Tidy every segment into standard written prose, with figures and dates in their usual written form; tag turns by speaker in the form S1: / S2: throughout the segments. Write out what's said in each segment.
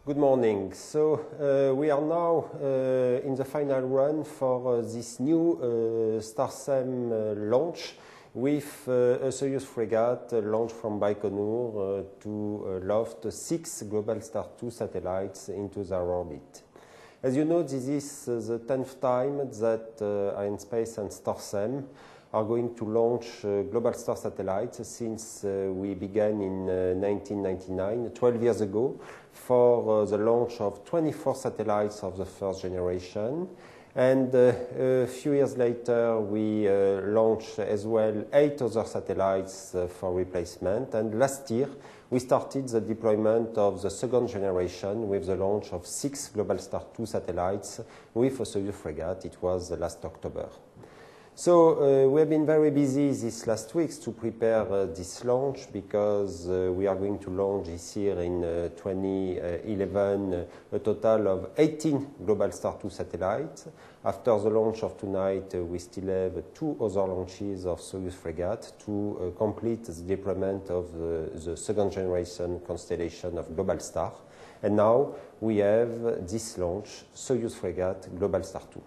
S1: Good morning. We are now in the final run for this new StarSem launch with a Soyuz Fregat launched from Baikonur to loft 6 Globalstar-2 satellites into their orbit. As you know, this is the 10th time that Arianespace and StarSem are going to launch Globalstar satellites since we began in 1999, 12 years ago, for the launch of 24 satellites of the first generation. And a few years later, we launched as well 8 other satellites for replacement. And last year, we started the deployment of the second generation with the launch of 6 Globalstar-2 satellites with a Soyuz Fregat. It was last October. So we have been very busy these last weeks to prepare this launch because we are going to launch this year in 2011 a total of 18 Globalstar-2 satellites. After the launch of tonight, we still have 2 other launches of Soyuz Fregat to complete the deployment of the second generation constellation of Globalstar. And now we have this launch, Soyuz Fregat Globalstar-2.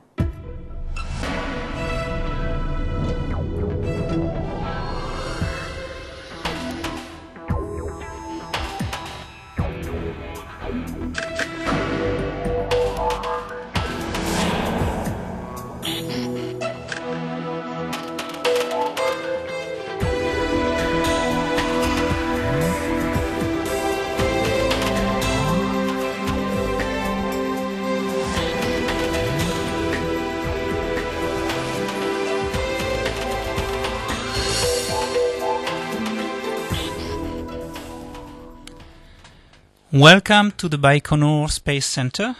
S2: Welcome to the Baikonur Space Center.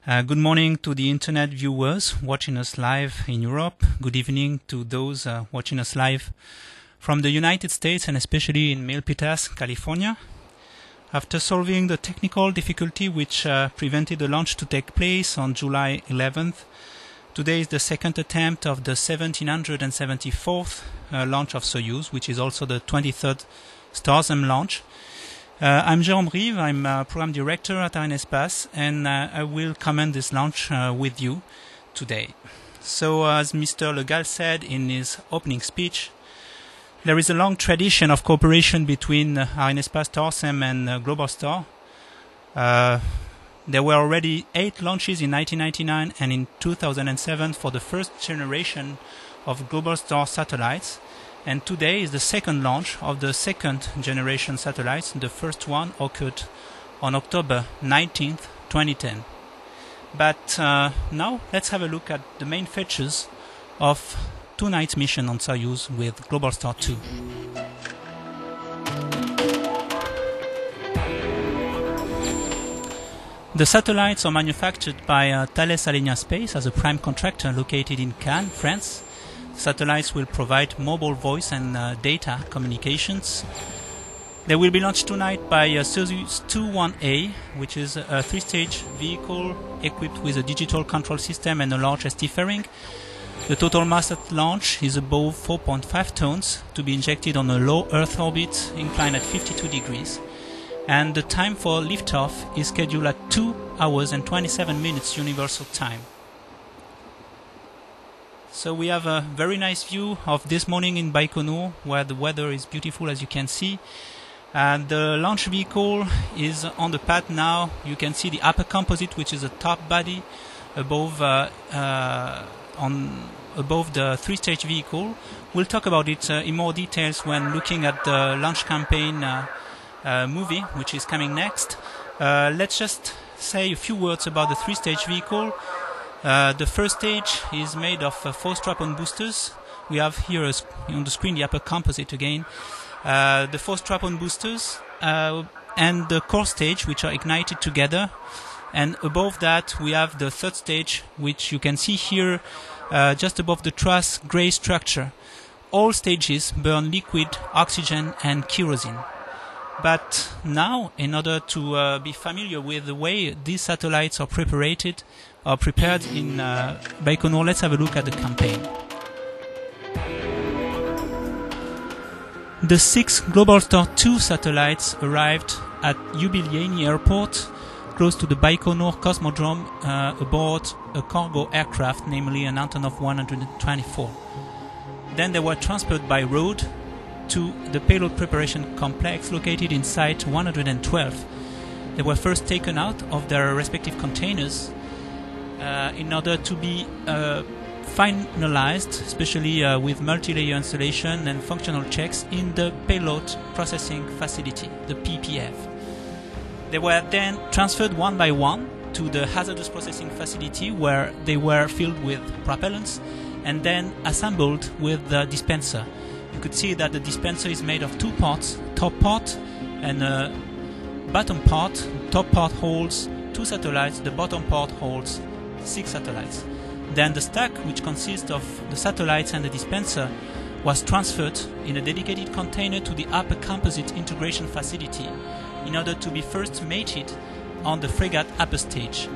S2: Good morning to the internet viewers watching us live in Europe. Good evening to those watching us live from the United States and especially in Milpitas, California. After solving the technical difficulty which prevented the launch to take place on July 11th, today is the second attempt of the 1774th launch of Soyuz, which is also the 23rd StarSem launch. I'm Jérôme Rive, I'm Program Director at Arianespace, and I will comment this launch with you today. So, as Mr. Le Gall said in his opening speech, there is a long tradition of cooperation between Arianespace, StarSem and Globalstar. There were already 8 launches in 1999 and in 2007 for the first generation of Globalstar satellites. And today is the second launch of the second generation satellites. The first one occurred on October 19th, 2010. But now let's have a look at the main features of tonight's mission on Soyuz with Globalstar-2. The satellites are manufactured by Thales Alenia Space as a prime contractor located in Cannes, France. Satellites will provide mobile voice and data communications. They will be launched tonight by Soyuz-2-1A, which is a 3-stage vehicle equipped with a digital control system and a large ST fairing. The total mass at launch is above 4.5 tons to be injected on a low Earth orbit inclined at 52 degrees. And the time for liftoff is scheduled at 2 hours and 27 minutes universal time. So we have a very nice view of this morning in Baikonur, where the weather is beautiful, as you can see. The launch vehicle is on the pad now. You can see the upper composite, which is a top body above the 3-stage vehicle. We'll talk about it in more details when looking at the launch campaign movie, which is coming next. Let's just say a few words about the 3-stage vehicle. The first stage is made of 4 strap-on boosters. We have here on the screen the upper composite again. The 4 strap-on boosters and the core stage, which are ignited together. And above that we have the third stage, which you can see here just above the truss grey structure. All stages burn liquid oxygen and kerosene. But now, in order to be familiar with the way these satellites are prepared in Baikonur, let's have a look at the campaign. The 6 Globalstar-2 satellites arrived at Jubilieni Airport close to the Baikonur Cosmodrome aboard a cargo aircraft, namely an Antonov 124. Then they were transferred by road to the payload preparation complex located in Site 112. They were first taken out of their respective containers in order to be finalized, especially with multi-layer installation and functional checks in the payload processing facility, the PPF. They were then transferred one by one to the hazardous processing facility, where they were filled with propellants and then assembled with the dispenser. You could see that the dispenser is made of two parts, top part and bottom part. Top part holds 2 satellites, the bottom part holds 6 satellites. Then the stack, which consists of the satellites and the dispenser, was transferred in a dedicated container to the upper composite integration facility in order to be first mated on the Fregat upper stage,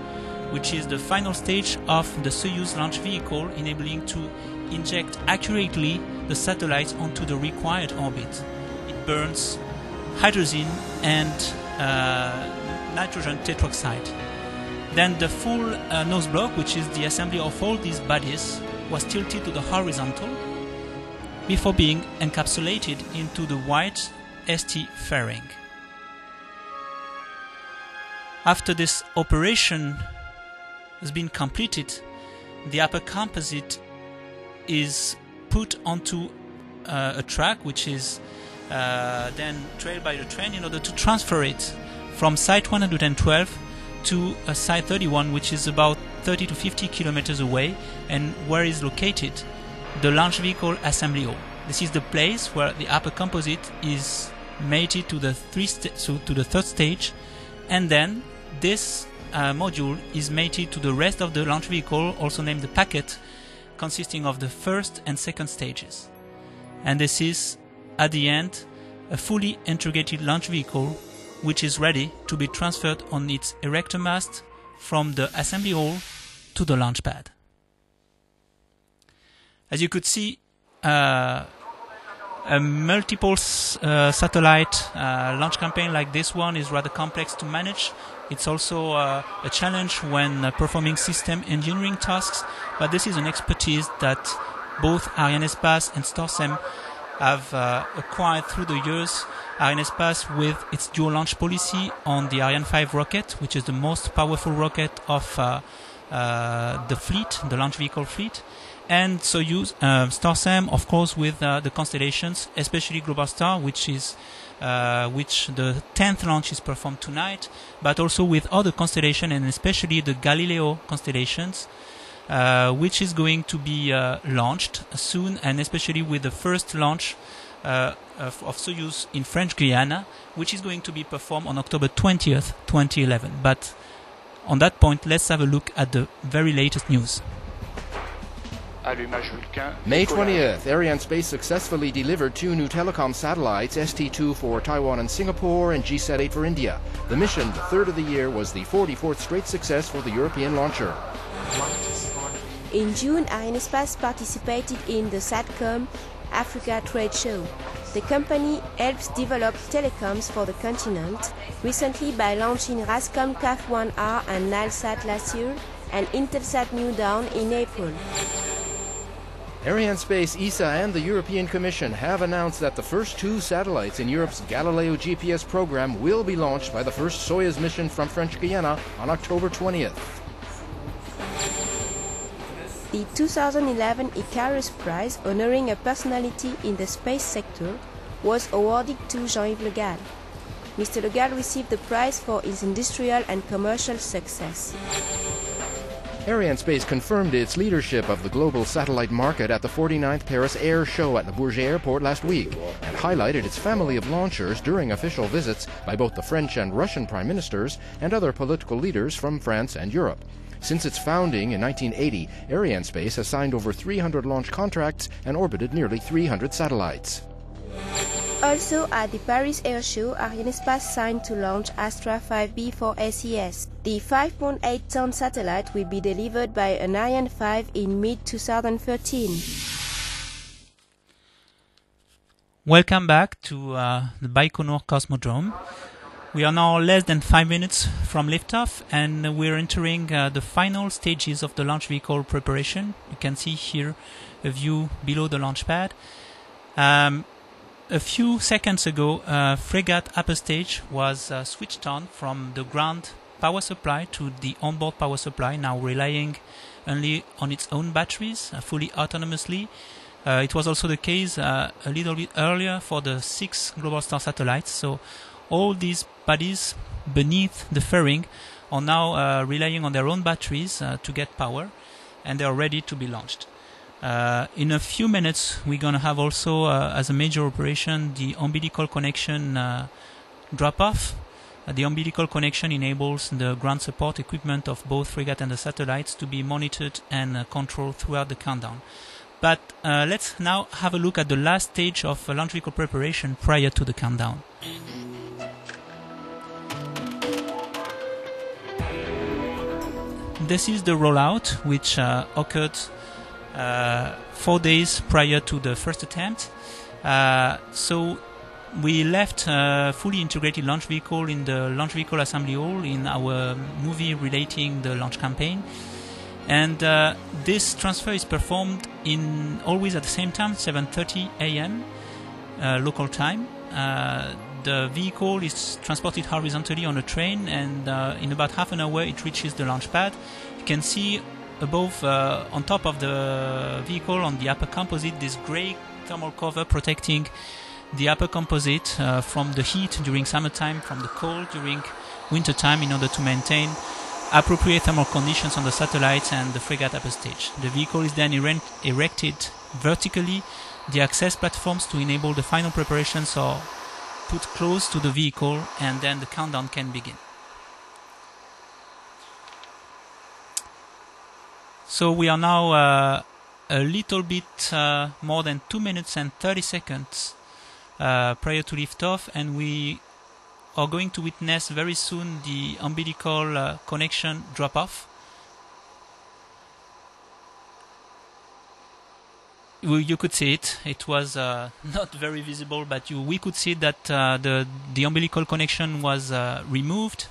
S2: which is the final stage of the Soyuz launch vehicle, enabling to inject accurately the satellites onto the required orbit. It burns hydrogen and nitrogen tetroxide. Then the full nose block, which is the assembly of all these bodies, was tilted to the horizontal before being encapsulated into the white ST fairing. After this operation has been completed, the upper composite is put onto a track, which is then trailed by the train in order to transfer it from Site 112 to Site 31, which is about 30 to 50 kilometers away, and where is located the launch vehicle assembly hall. This is the place where the upper composite is mated to the third stage, and then this module is mated to the rest of the launch vehicle, also named the packet, consisting of the first and second stages. And this is, at the end, a fully integrated launch vehicle which is ready to be transferred on its erector mast from the assembly hall to the launch pad. As you could see, a multiple satellite launch campaign like this one is rather complex to manage. It's also a challenge when performing system engineering tasks, but this is an expertise that both Arianespace and Starsem have acquired through the years. Arianespace with its dual launch policy on the Ariane 5 rocket, which is the most powerful rocket of the fleet, the launch vehicle fleet, and Soyuz, Starsem, of course, with the constellations, especially Globalstar, which the 10th launch is performed tonight, but also with other constellations, and especially the Galileo constellations, which is going to be launched soon, and especially with the first launch of Soyuz in French Guiana, which is going to be performed on October 20th, 2011. But on that point, let's have a look at the very latest news.
S3: May 20th, Arianespace successfully delivered 2 new telecom satellites, ST2 for Taiwan and Singapore and GSAT-8 for India. The mission, the third of the year, was the 44th straight success for the European launcher.
S4: In June, Arianespace participated in the SATCOM Africa trade show. The company helps develop telecoms for the continent, recently by launching RASCOM CAF-1R and Nilesat last year, and Intelsat New Dawn in April.
S3: Arianespace, ESA and the European Commission have announced that the first 2 satellites in Europe's Galileo GPS program will be launched by the first Soyuz mission from French Guiana on October 20th.
S4: The 2011 Icarus Prize, honoring a personality in the space sector, was awarded to Jean-Yves Le Gall. Mr. Le Gall received the prize for his industrial and commercial success.
S3: Arianespace confirmed its leadership of the global satellite market at the 49th Paris Air Show at Le Bourget Airport last week, and highlighted its family of launchers during official visits by both the French and Russian prime ministers and other political leaders from France and Europe. Since its founding in 1980, Arianespace has signed over 300 launch contracts and orbited nearly 300 satellites.
S4: Also at the Paris Air Show, Arianespace signed to launch Astra 5B for SES. The 5.8-ton satellite will be delivered by an Ariane 5 in mid-2013.
S2: Welcome back to the Baikonur Cosmodrome. We are now less than 5 minutes from liftoff, and we're entering the final stages of the launch vehicle preparation. You can see here a view below the launch pad. A few seconds ago, Fregat upper stage was switched on from the ground power supply to the onboard power supply, now relying only on its own batteries, fully autonomously. It was also the case a little bit earlier for the 6 Globalstar satellites. So all these bodies beneath the fairing are now relying on their own batteries to get power, and they are ready to be launched. In a few minutes, we're going to have also, as a major operation, the umbilical connection drop-off. The umbilical connection enables the ground support equipment of both Fregat and the satellites to be monitored and controlled throughout the countdown. But let's now have a look at the last stage of launch vehicle preparation prior to the countdown. This is the rollout, which occurred 4 days prior to the first attempt. So we left a fully integrated launch vehicle in the launch vehicle assembly hall in our movie relating the launch campaign. And this transfer is performed in always at the same time, 7:30 a.m. Local time. The vehicle is transported horizontally on a train, and in about half an hour it reaches the launch pad. You can see above, on top of the vehicle, on the upper composite, this grey thermal cover protecting the upper composite from the heat during summertime, from the cold during wintertime, in order to maintain appropriate thermal conditions on the satellites and the Fregat upper stage. The vehicle is then erected vertically. The access platforms to enable the final preparations are put close to the vehicle, and then the countdown can begin. So we are now a little bit more than 2 minutes and 30 seconds prior to liftoff, and we are going to witness very soon the umbilical connection drop-off. You could see it. It was not very visible, but we could see that the umbilical connection was removed.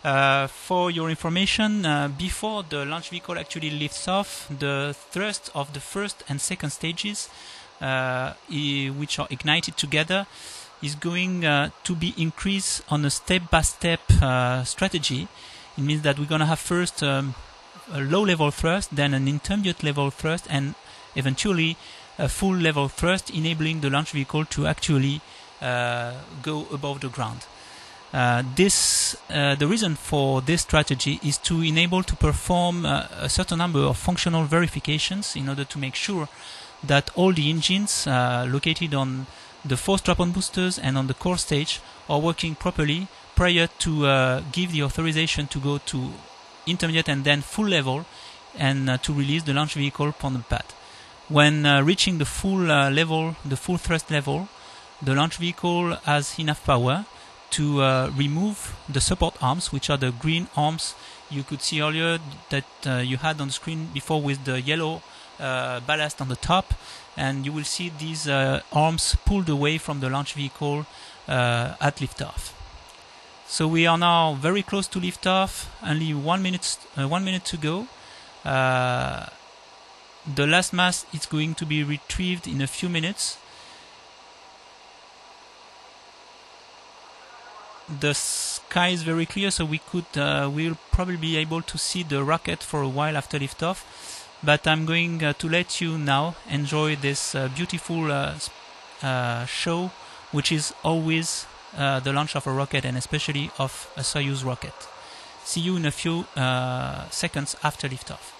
S2: For your information, before the launch vehicle actually lifts off, the thrust of the first and second stages, which are ignited together, is going to be increased on a step-by-step strategy. It means that we're going to have first a low-level thrust, then an intermediate level thrust, and eventually a full level thrust, enabling the launch vehicle to actually go above the ground. The reason for this strategy is to enable to perform a certain number of functional verifications in order to make sure that all the engines located on the 4 strap-on boosters and on the core stage are working properly prior to give the authorization to go to intermediate and then full level, and to release the launch vehicle upon the pad. When reaching the full level, the full thrust level, the launch vehicle has enough power to remove the support arms, which are the green arms you could see earlier that you had on the screen before with the yellow ballast on the top, and you will see these arms pulled away from the launch vehicle at liftoff. So we are now very close to liftoff, only 1 minute to go. The last mass is going to be retrieved in a few minutes. The sky is very clear, so we'll probably be able to see the rocket for a while after liftoff. But I'm going to let you now enjoy this beautiful show, which is always the launch of a rocket, and especially of a Soyuz rocket. See you in a few seconds after liftoff.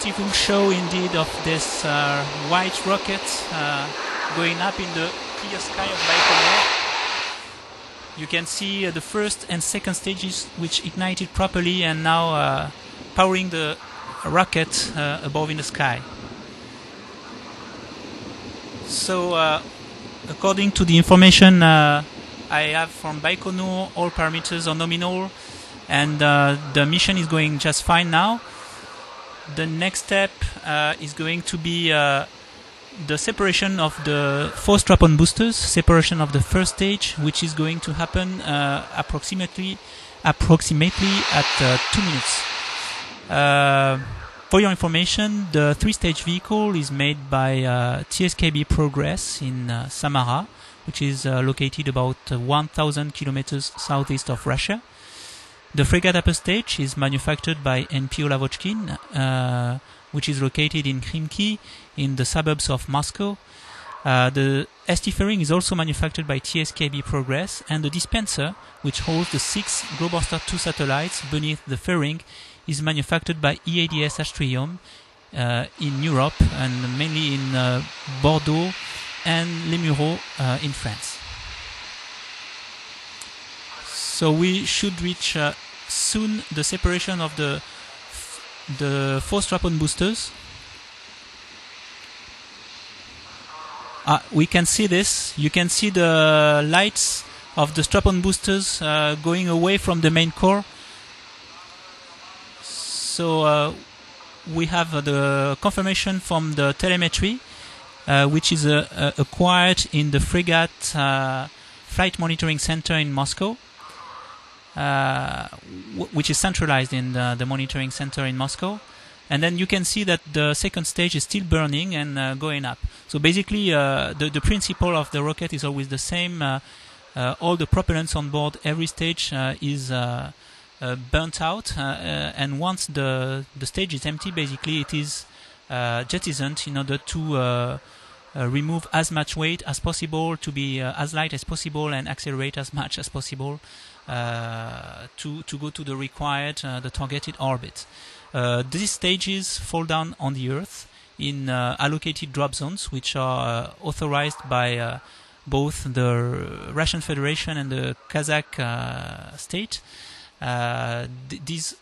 S2: beautiful show indeed of this white rocket going up in the clear sky of Baikonur. You can see the first and second stages which ignited properly and now powering the rocket above in the sky. So according to the information I have from Baikonur, all parameters are nominal and the mission is going just fine now. The next step is going to be the separation of the 4 strap-on boosters, separation of the first stage, which is going to happen approximately at 2 minutes. For your information, the 3-stage vehicle is made by TSKB Progress in Samara, which is located about 1,000 kilometers southeast of Russia. The Fregat upper stage is manufactured by NPO Lavochkin, which is located in Khimki, in the suburbs of Moscow. The ST fairing is also manufactured by TSKB Progress, and the dispenser, which holds the 6 Globalstar-2 satellites beneath the fairing, is manufactured by EADS Astrium in Europe, and mainly in Bordeaux and Les Mureaux in France. So we should reach soon the separation of the 4 strap-on boosters. We can see this. You can see the lights of the strap-on boosters going away from the main core. So we have the confirmation from the telemetry, which is acquired in the Fregat Flight Monitoring Center in Moscow. Which is centralized in the monitoring center in Moscow, and then you can see that the second stage is still burning and going up. So basically the principle of the rocket is always the same. All the propellants on board every stage is burnt out, and once the stage is empty, basically it is jettisoned in order to remove as much weight as possible, to be as light as possible and accelerate as much as possible to go to the required, the targeted orbit. These stages fall down on the Earth in allocated drop zones, which are authorized by both the Russian Federation and the Kazakh state. These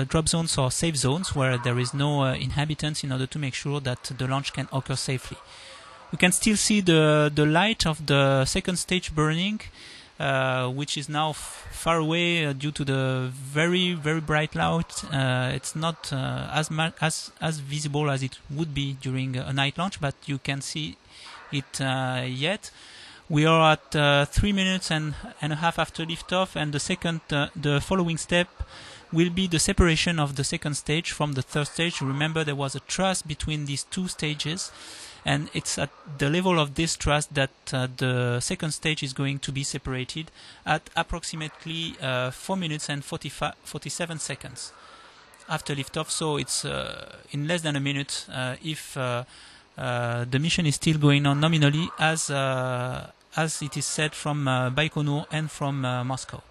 S2: drop zones are safe zones where there is no inhabitants, in order to make sure that the launch can occur safely. You can still see the light of the second stage burning, which is now far away due to the very bright light. It's not as visible as it would be during a night launch, but you can see it yet. We are at 3 minutes and a half after liftoff, and the following step will be the separation of the second stage from the third stage. Remember, there was a truss between these 2 stages, and it's at the level of this truss that the second stage is going to be separated at approximately 4 minutes and 47 seconds after liftoff. So it's in less than a minute if the mission is still going on nominally, as it is said from Baikonur and from Moscow.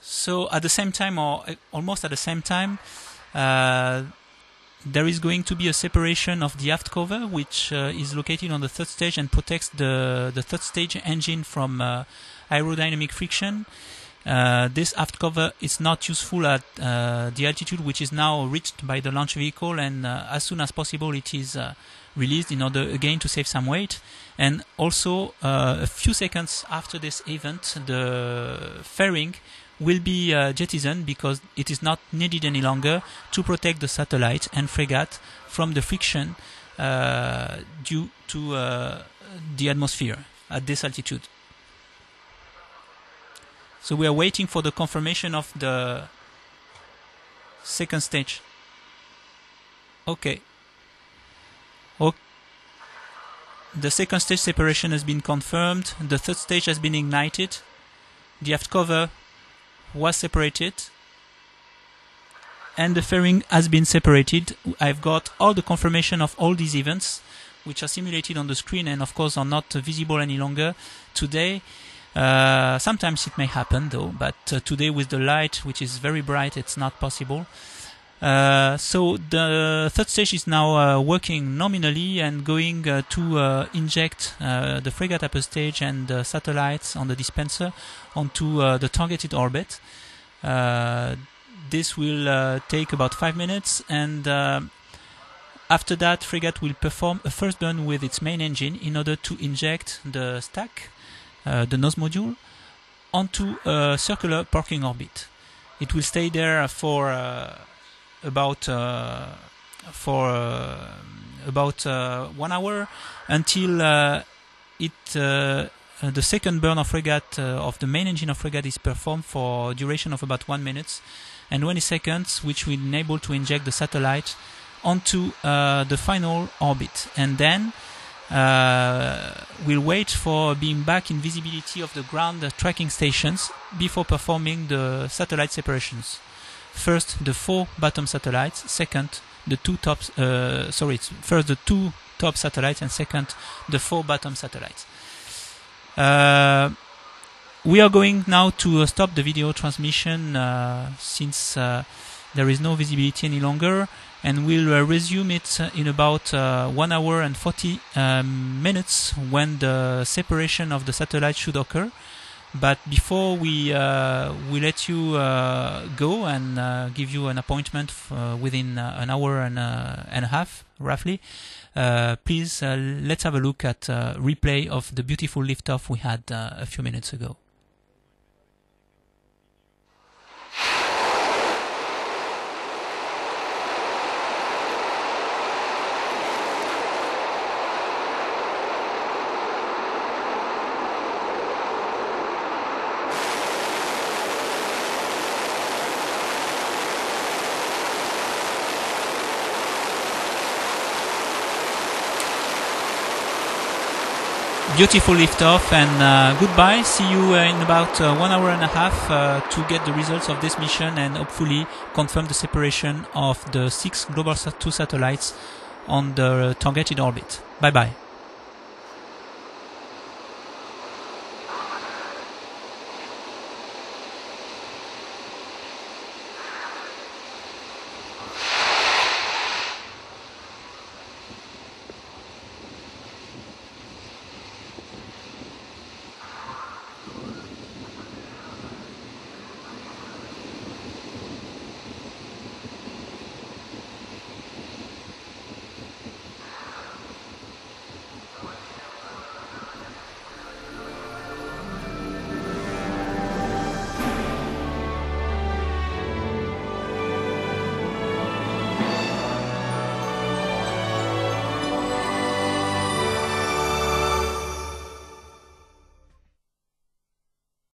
S2: So at the same time, or almost at the same time, there is going to be a separation of the aft cover, which is located on the third stage and protects the third stage engine from aerodynamic friction. This aft cover is not useful at the altitude which is now reached by the launch vehicle, and as soon as possible it is released in order again to save some weight. And also a few seconds after this event, the fairing will be jettisoned, because it is not needed any longer to protect the satellite and Fregat from the friction due to the atmosphere at this altitude. So we are waiting for the confirmation of the second stage. Okay. The second stage separation has been confirmed. The third stage has been ignited. The aft cover was separated, and the fairing has been separated. I've got all the confirmation of all these events, which are simulated on the screen and of course are not visible any longer today. Sometimes it may happen though, but today with the light, which is very bright, it's not possible. So the third stage is now working nominally and going to inject the Fregat upper stage and the satellites on the dispenser onto the targeted orbit. This will take about 5 minutes, and after that Fregat will perform a first burn with its main engine in order to inject the stack, the nose module, onto a circular parking orbit. It will stay there for about 1 hour until the second burn of Fregat of the main engine of Fregat is performed for a duration of about 1 minute and 20 seconds, which will enable to inject the satellite onto the final orbit, and then we'll wait for being back in visibility of the ground tracking stations before performing the satellite separations. First the 4 bottom satellites, second the 2 tops. First the 2 top satellites, and second the 4 bottom satellites. We are going now to stop the video transmission since there is no visibility any longer, and we'll resume it in about 1 hour and 40 minutes when the separation of the satellite should occur. But before we let you go and give you an appointment within an hour and a half, roughly, please let's have a look at a replay of the beautiful liftoff we had a few minutes ago. Beautiful liftoff, and goodbye. See you in about 1 hour and a half to get the results of this mission and hopefully confirm the separation of the 6 Globalstar-2 satellites on the targeted orbit. Bye bye.